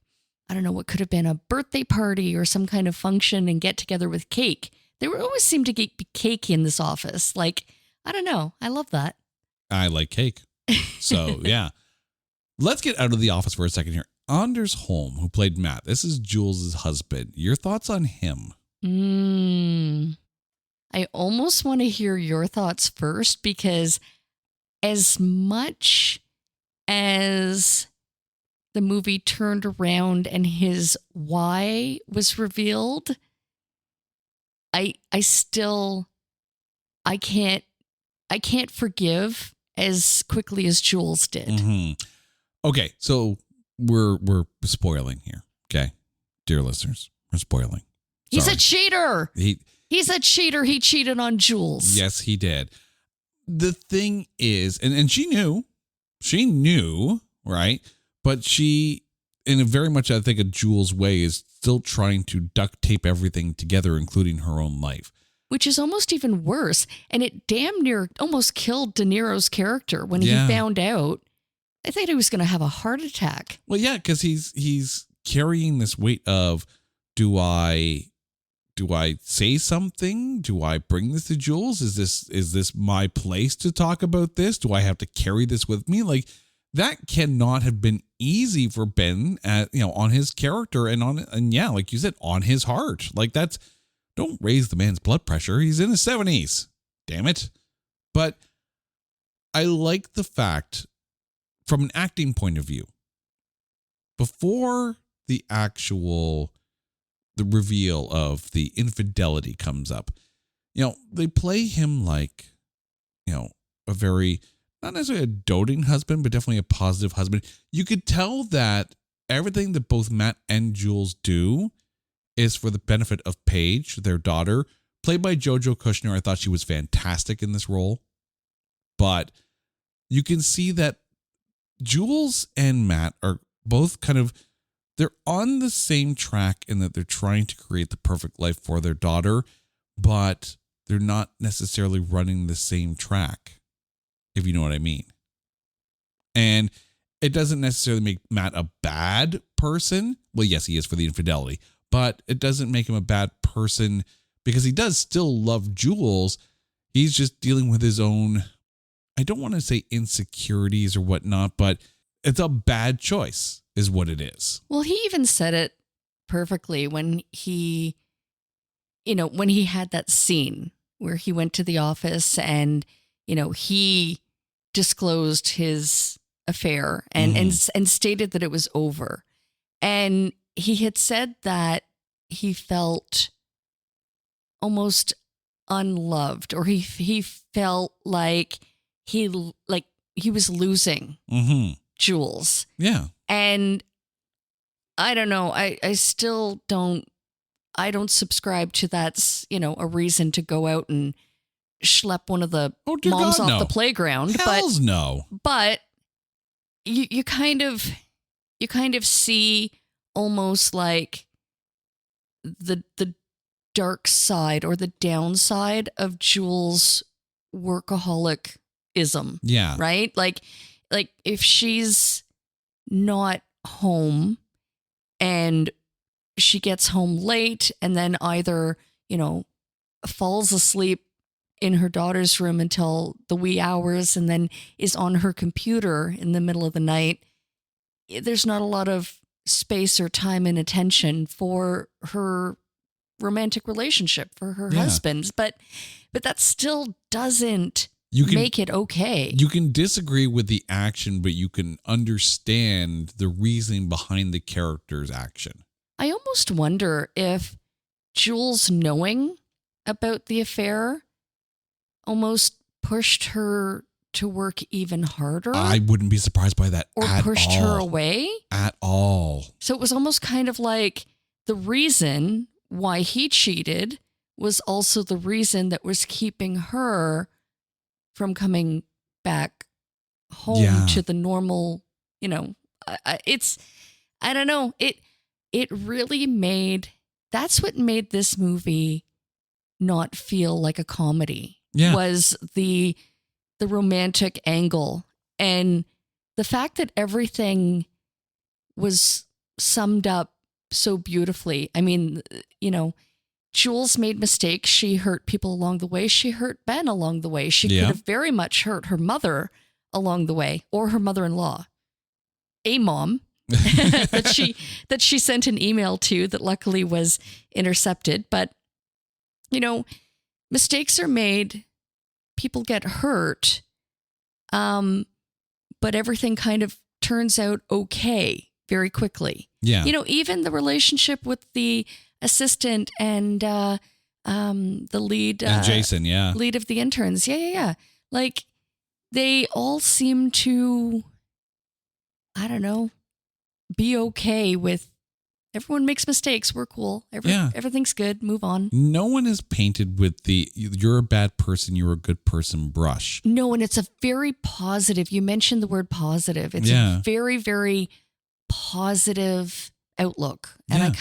I don't know, what could have been a birthday party or some kind of function and get together with cake. There always seemed to be cake in this office. Like, I don't know. I love that. I like cake. So, yeah. Let's get out of the office for a second here. Anders Holm, who played Matt, this is Jules' husband. Your thoughts on him? I almost want to hear your thoughts first, because as much as the movie turned around and his why was revealed, I can't forgive as quickly as Jules did. Okay, so we're spoiling here. Okay, dear listeners, we're spoiling. He's Sorry. a cheater. He's a cheater. He cheated on Jules. Yes, he did. The thing is, and she knew, right? But she, in a very much, I think, a Jules way, is still trying to duct tape everything together, including her own life. Which is almost even worse. And it damn near almost killed De Niro's character when he found out. I thought he was going to have a heart attack. Well, yeah, because he's carrying this weight of, do I say something? Do I bring this to Jules? Is this my place to talk about this? Do I have to carry this with me? Like, that cannot have been easy for Ben, on his character and like you said, on his heart. Like, don't raise the man's blood pressure. He's in his 70s. Damn it. But I like the fact, from an acting point of view, before the reveal of the infidelity comes up, they play him like, a very, not necessarily a doting husband, but definitely a positive husband. You could tell that everything that both Matt and Jules do is for the benefit of Paige, their daughter, played by JoJo Kushner. I thought she was fantastic in this role. But you can see that Jules and Matt are both they're on the same track in that they're trying to create the perfect life for their daughter, but they're not necessarily running the same track, if you know what I mean. And it doesn't necessarily make Matt a bad person. Well, yes, he is for the infidelity, but it doesn't make him a bad person because he does still love Jules. He's just dealing with his own, I don't want to say insecurities or whatnot, but it's a bad choice is what it is. Well, he even said it perfectly when he had that scene where he went to the office and, he disclosed his affair and stated that it was over. And he had said that he felt almost unloved, or he felt like he was losing Jules. Yeah. And I don't know. I still don't subscribe to that's, a reason to go out and schlep one of the moms off the playground. Hells no. But you kind of see almost like the dark side or the downside of Jules' workaholicism. Yeah. Right? Like if she's not home and she gets home late and then either, falls asleep in her daughter's room until the wee hours and then is on her computer in the middle of the night, there's not a lot of space or time and attention for her romantic relationship, for her husband. But that still doesn't make it okay. You can disagree with the action, but you can understand the reasoning behind the character's action. I almost wonder if Jules knowing about the affair almost pushed her to work even harder. I wouldn't be surprised by that or at pushed all. her away. At all. So it was almost kind of like the reason why he cheated was also the reason that was keeping her from coming back home to the normal, I don't know. It really that's what made this movie not feel like a comedy. Yeah. Was the romantic angle and the fact that everything was summed up so beautifully. I mean, Jules made mistakes. She hurt people along the way. She hurt Ben along the way. She could have very much hurt her mother along the way, or her mother-in-law, a mom that she sent an email to that luckily was intercepted. But, mistakes are made. People get hurt. But everything kind of turns out okay very quickly. Yeah. Even the relationship with the assistant and the lead and Jason, lead of the interns. Yeah. Like they all seem to, I don't know, be okay with everyone makes mistakes. We're cool. Everything's good. Move on. No one is painted with the you're a bad person, you're a good person brush. No, and it's a very positive. You mentioned the word positive. It's a very, very positive outlook. And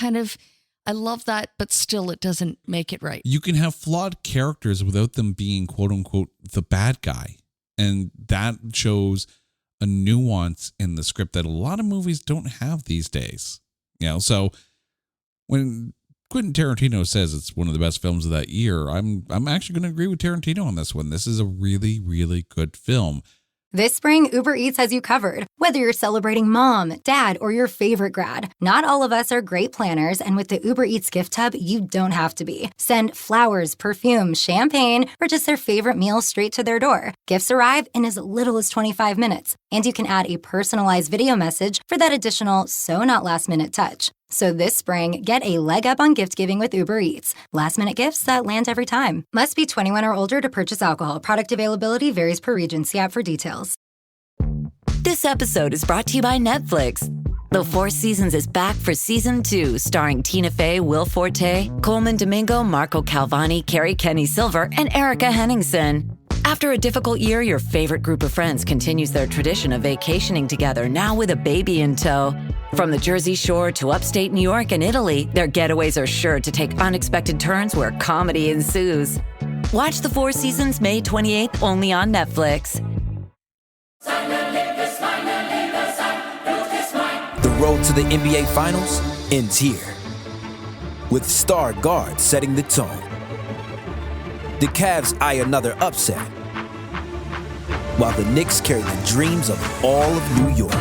I love that, but still it doesn't make it right. You can have flawed characters without them being quote unquote the bad guy. And that shows a nuance in the script that a lot of movies don't have these days. So when Quentin Tarantino says it's one of the best films of that year, I'm actually going to agree with Tarantino on this one. This is a really, really good film. This spring, Uber Eats has you covered. Whether you're celebrating mom, dad, or your favorite grad, not all of us are great planners, and with the Uber Eats gift hub, you don't have to be. Send flowers, perfume, champagne, or just their favorite meal straight to their door. Gifts arrive in as little as 25 minutes, and you can add a personalized video message for that additional so-not-last-minute touch. So this spring, get a leg up on gift giving with Uber Eats. Last-minute gifts that land every time. Must be 21 or older to purchase alcohol. Product availability varies per region. See app for details. This episode is brought to you by Netflix. The Four Seasons is back for Season 2, starring Tina Fey, Will Forte, Coleman Domingo, Marco Calvani, Carrie Kenny Silver, and Erica Henningsen. After a difficult year, your favorite group of friends continues their tradition of vacationing together, now with a baby in tow. From the Jersey Shore to upstate New York and Italy, their getaways are sure to take unexpected turns where comedy ensues. Watch The Four Seasons May 28th only on Netflix. The road to the NBA Finals ends here, with star guards setting the tone. The Cavs eye another upset, while the Knicks carry the dreams of all of New York.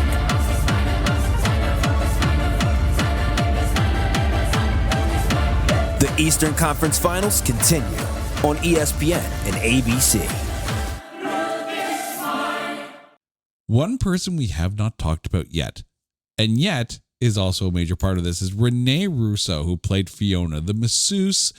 The Eastern Conference Finals continue on ESPN and ABC. One person we have not talked about yet, and yet is also a major part of this, is Renee Russo, who played Fiona, the masseuse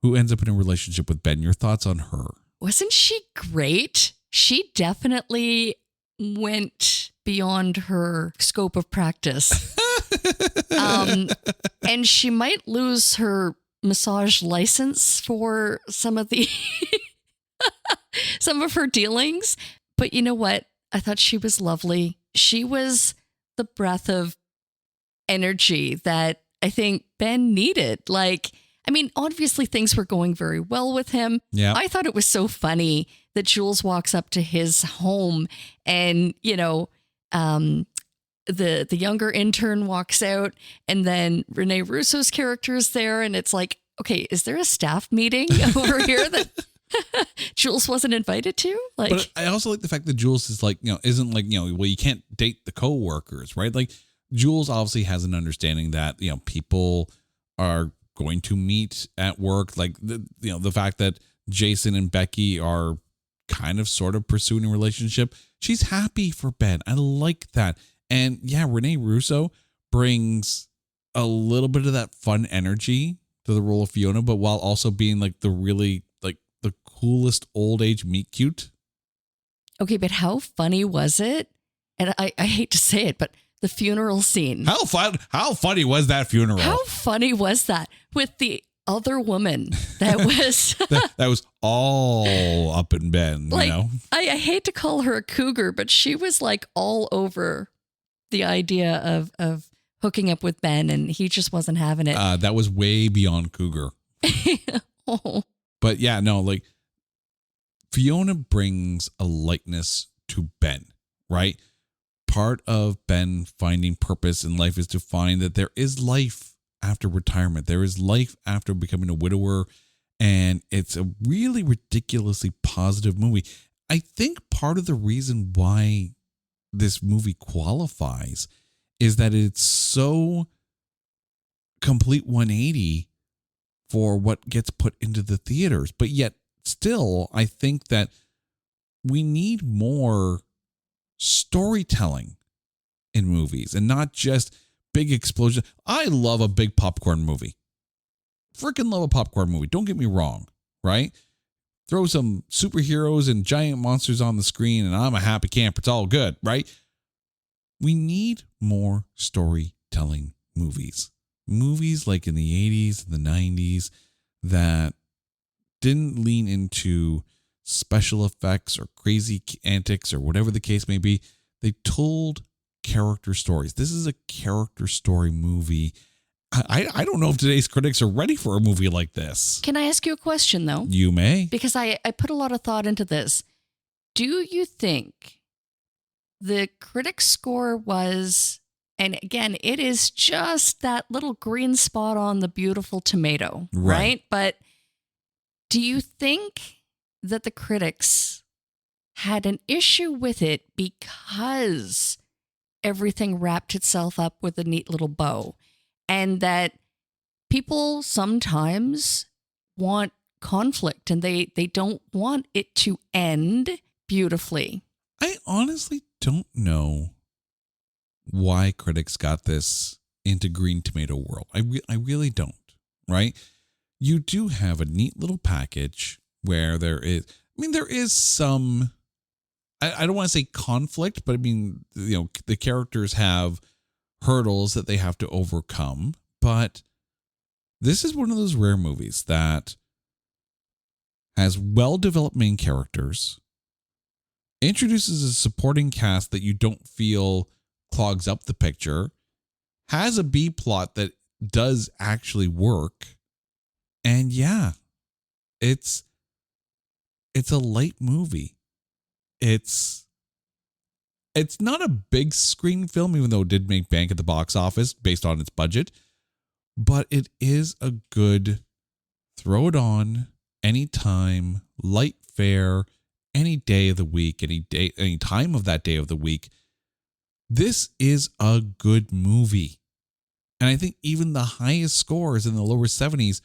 who ends up in a relationship with Ben. Your thoughts on her? Wasn't she great? She definitely went beyond her scope of practice. And she might lose her massage license for some of the some of her dealings. But you know what? I thought she was lovely. She was the breath of energy that I think Ben needed. Obviously things were going very well with him. Yeah. I thought it was so funny that Jules walks up to his home and, the younger intern walks out and then Renee Russo's character is there. And it's like, okay, is there a staff meeting over here that Jules wasn't invited to? Like, but I also like the fact that Jules is like, isn't like, well, you can't date the coworkers, right? Like Jules obviously has an understanding that, people are going to meet at work. Like the fact that Jason and Becky are kind of sort of pursuing a relationship. She's happy for Ben. I like that. And yeah, Renee Russo brings a little bit of that fun energy to the role of Fiona, but while also being like the really like the coolest old age meet cute. Okay, but how funny was it? And I hate to say it, but the funeral scene. How funny was that funeral? How funny was that with the other woman that was that was all up in Ben, like, I hate to call her a cougar, but she was like all over the idea of hooking up with Ben, and he just wasn't having it. That was way beyond cougar. Oh. But yeah, no, like Fiona brings a lightness to Ben, right? Part of Ben finding purpose in life is to find that there is life after retirement. There is life after becoming a widower. And it's a really ridiculously positive movie. I think part of the reason why this movie qualifies is that it's so complete 180 for what gets put into the theaters. But yet still, I think that we need more storytelling in movies and not just big explosion. I love a big popcorn movie. Freaking love a popcorn movie. Don't get me wrong, right? Throw some superheroes and giant monsters on the screen and I'm a happy camper. It's all good, right? We need more storytelling movies. Movies like in the 80s and the 90s that didn't lean into special effects or crazy antics or whatever the case may be. They told character stories. This is a character story movie. I don't know if today's critics are ready for a movie like this. Can I ask you a question, though? You may. Because I put a lot of thought into this. Do you think the critic score was, and again, it is just that little green spot on the beautiful tomato, right? But do you think that the critics had an issue with it because everything wrapped itself up with a neat little bow, and that people sometimes want conflict and they don't want it to end beautifully? I honestly don't know why critics got this into Green Tomato world. I really don't, right? You do have a neat little package where there is some, I don't want to say conflict, but I mean, the characters have hurdles that they have to overcome. But this is one of those rare movies that has well-developed main characters, introduces a supporting cast that you don't feel clogs up the picture, has a B plot that does actually work. And yeah, it's a light movie. It's not a big screen film, even though it did make bank at the box office based on its budget, but it is a good throw it on anytime, light fare, any day of the week, any time of that day of the week. This is a good movie. And I think even the highest scores in the lower 70s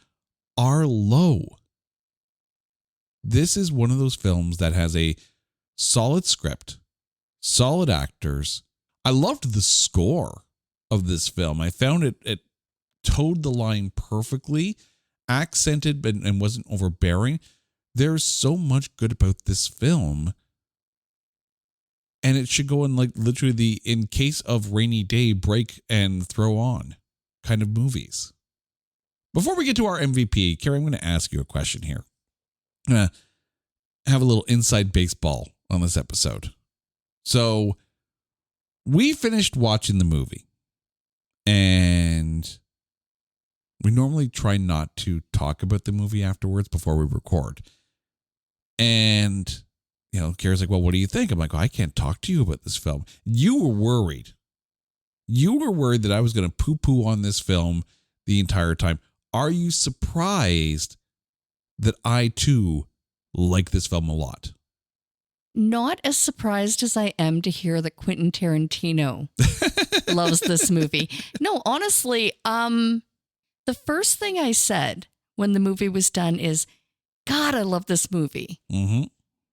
are low. This is one of those films that has a solid script, solid actors. I loved the score of this film. I found it towed the line perfectly, accented and wasn't overbearing. There's so much good about this film. And it should go in like literally the in case of rainy day break and throw on kind of movies. Before we get to our MVP, Carrie, I'm going to ask you a question here. I'm going to have a little inside baseball on this episode. So we finished watching the movie and we normally try not to talk about the movie afterwards before we record. And, Carrie's like, well, what do you think? I'm like, I can't talk to you about this film. You were worried. You were worried that I was going to poo-poo on this film the entire time. Are you surprised that I, too, like this film a lot. Not as surprised as I am to hear that Quentin Tarantino loves this movie. No, honestly, the first thing I said when the movie was done is, God, I love this movie. Mm-hmm.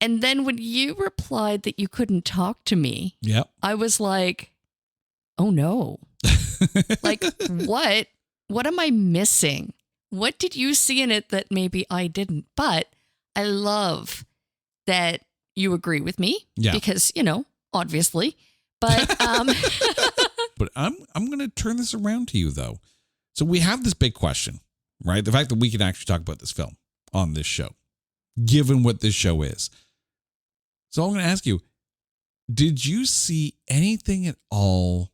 And then when you replied that you couldn't talk to me, yep. I was like, oh no. Like, what? What am I missing? What did you see in it that maybe I didn't? But I love that you agree with me. Yeah. Because, obviously. But but I'm going to turn this around to you, though. So we have this big question, right? The fact that we can actually talk about this film on this show, given what this show is. So I'm going to ask you, did you see anything at all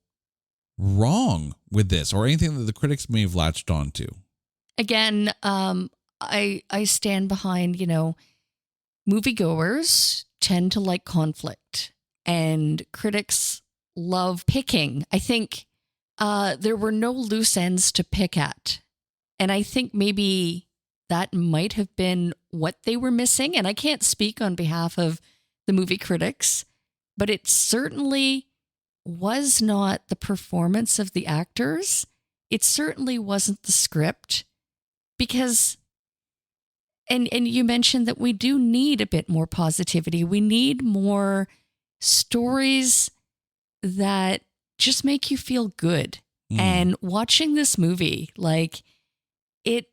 wrong with this, or anything that the critics may have latched onto? Again, I stand behind, moviegoers tend to like conflict, and critics love picking. I think there were no loose ends to pick at. And I think maybe that might have been what they were missing. And I can't speak on behalf of the movie critics, but it certainly was not the performance of the actors. It certainly wasn't the script, because, and you mentioned that we do need a bit more positivity. We need more stories that just make you feel good. And watching this movie, like, it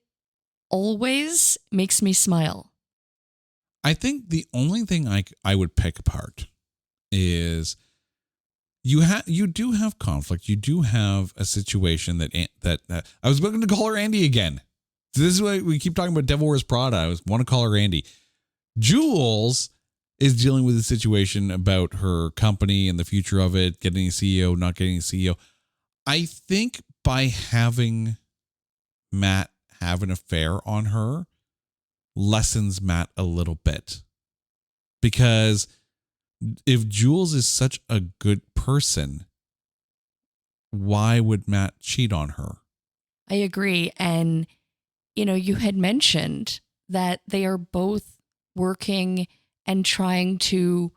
always makes me smile. I think the only thing I would pick apart is you do have conflict. You do have a situation that I was going to call her Andy again. So this is why we keep talking about Devil Wears Prada. I want to call her Andy. Jules is dealing with a situation about her company and the future of it, getting a CEO, not getting a CEO. I think by having Matt have an affair on her lessens Matt a little bit. Because if Jules is such a good person, why would Matt cheat on her? I agree. And, you had mentioned that they are both working and trying to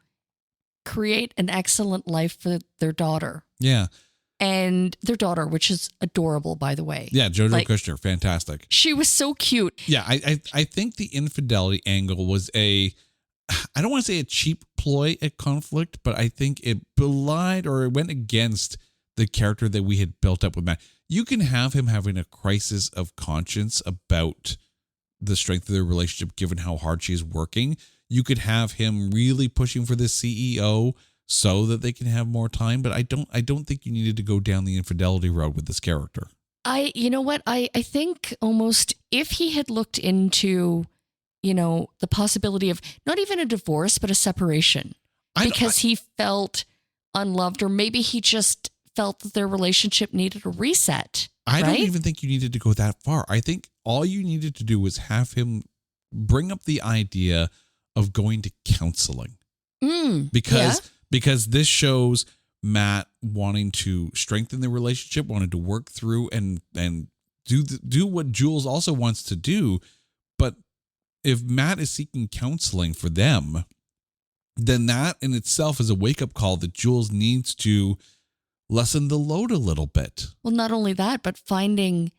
create an excellent life for their daughter. Yeah. And their daughter, which is adorable, by the way. Yeah, JoJo Kushner, fantastic. She was so cute. Yeah, I think the infidelity angle was I don't want to say a cheap ploy at conflict, but I think it belied, or it went against the character that we had built up with Matt. You can have him having a crisis of conscience about the strength of their relationship, given how hard she's working. You could have him really pushing for the CEO so that they can have more time, but I don't think you needed to go down the infidelity road with this character. You know what? I think almost if he had looked into, the possibility of not even a divorce, but a separation, because he felt unloved, or maybe he just felt that their relationship needed a reset. I don't even think you needed to go that far. I think all you needed to do was have him bring up the idea of going to counseling. Because this shows Matt wanting to strengthen the relationship, wanted to work through and do what Jules also wants to do. But if Matt is seeking counseling for them, then that in itself is a wake-up call that Jules needs to lessen the load a little bit. Well, not only that, but finding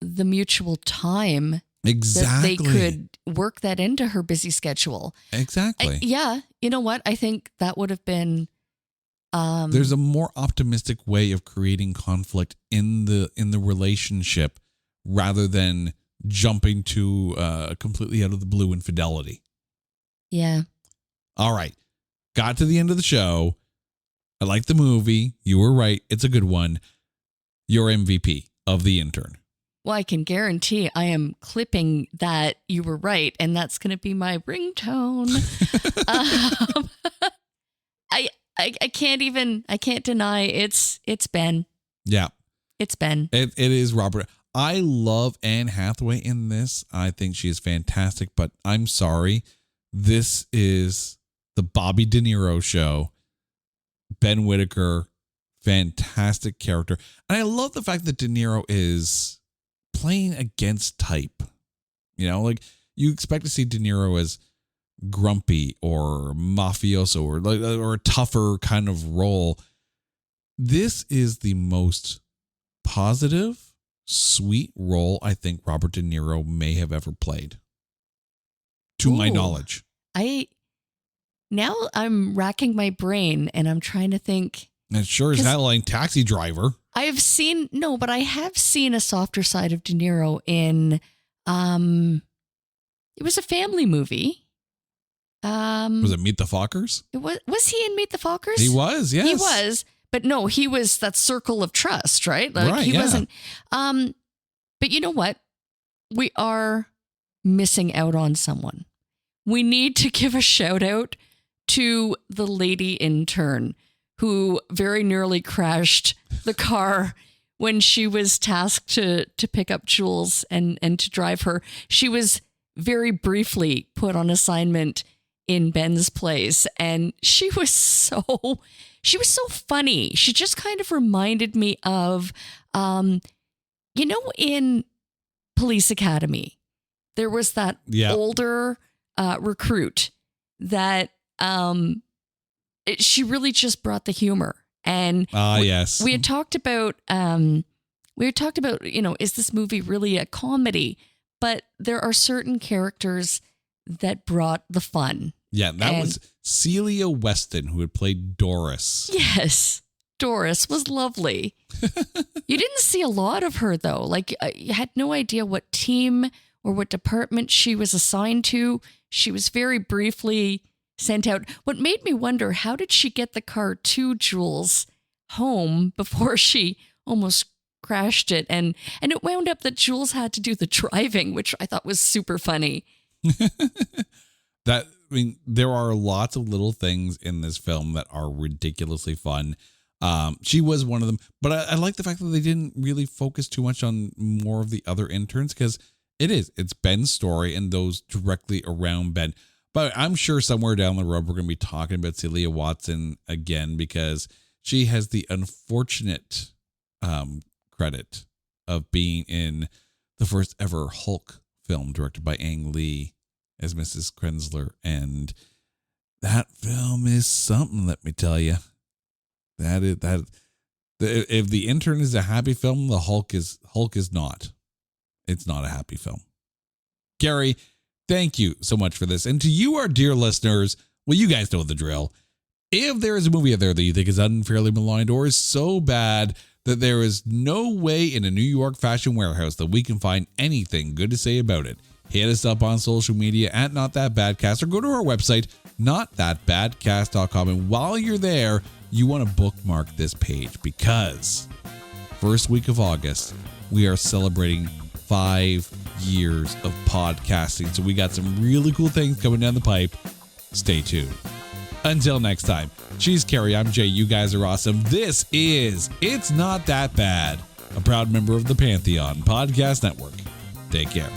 the mutual time that they Exactly. could work that into her busy schedule. Exactly. You know what? I think that would have been. There's a more optimistic way of creating conflict in the relationship rather than jumping to completely out of the blue infidelity. Yeah. All right. Got to the end of the show. I like the movie. You were right. It's a good one. Your MVP of The Intern. Well, I can guarantee I am clipping that you were right, and that's going to be my ringtone. I can't deny it's Ben. Yeah. It's Ben. It is Robert. I love Anne Hathaway in this. I think she is fantastic, but I'm sorry. This is the Bobby De Niro show. Ben Whittaker, fantastic character. And I love the fact that De Niro is playing against type. Like you expect to see De Niro as grumpy or mafioso or a tougher kind of role. This is the most positive, sweet role I think Robert De Niro may have ever played, to my knowledge. Now I'm racking my brain and I'm trying to think. And sure as hell like Taxi Driver. I have seen a softer side of De Niro in, it was a family movie. Was it Meet the Fockers? Was he in Meet the Fockers? He was, yes. He was, but no, he was that circle of trust, right? Like he wasn't. But you know what? We are missing out on someone. We need to give a shout out to the lady intern who very nearly crashed the car when she was tasked to pick up Jules and to drive her. She was very briefly put on assignment in Ben's place, and she was so funny. She just kind of reminded me of, in Police Academy, there was that older recruit that she really just brought the humor. And yes, we had talked about, is this movie really a comedy? But there are certain characters that brought the fun. Yeah, that was Celia Weston, who had played Doris. Yes, Doris was lovely. You didn't see a lot of her, though. Like, you had no idea what team or what department she was assigned to. She was very briefly sent out. What made me wonder, how did she get the car to Jules' home before she almost crashed it? And it wound up that Jules had to do the driving, which I thought was super funny. There are lots of little things in this film that are ridiculously fun. She was one of them, but I like the fact that they didn't really focus too much on more of the other interns, because it's Ben's story and those directly around Ben. But I'm sure somewhere down the road, we're going to be talking about Celia Watson again, because she has the unfortunate credit of being in the first ever Hulk film directed by Ang Lee as Mrs. Krenzler. And that film is something, let me tell you. If the Intern is a happy film, the Hulk is not. It's not a happy film. Gary, thank you so much for this. And to you, our dear listeners, well, you guys know the drill. If there is a movie out there that you think is unfairly maligned or is so bad that there is no way in a New York fashion warehouse that we can find anything good to say about it, hit us up on social media at NotThatBadcast, or go to our website, NotThatBadcast.com. And while you're there, you want to bookmark this page, because first week of August, we are celebrating 5 years of podcasting. So we got some really cool things coming down the pipe. Stay tuned. Until next time, she's Carrie, I'm Jay, you guys are awesome. This is It's Not That Bad, a proud member of the Pantheon Podcast Network. Take care.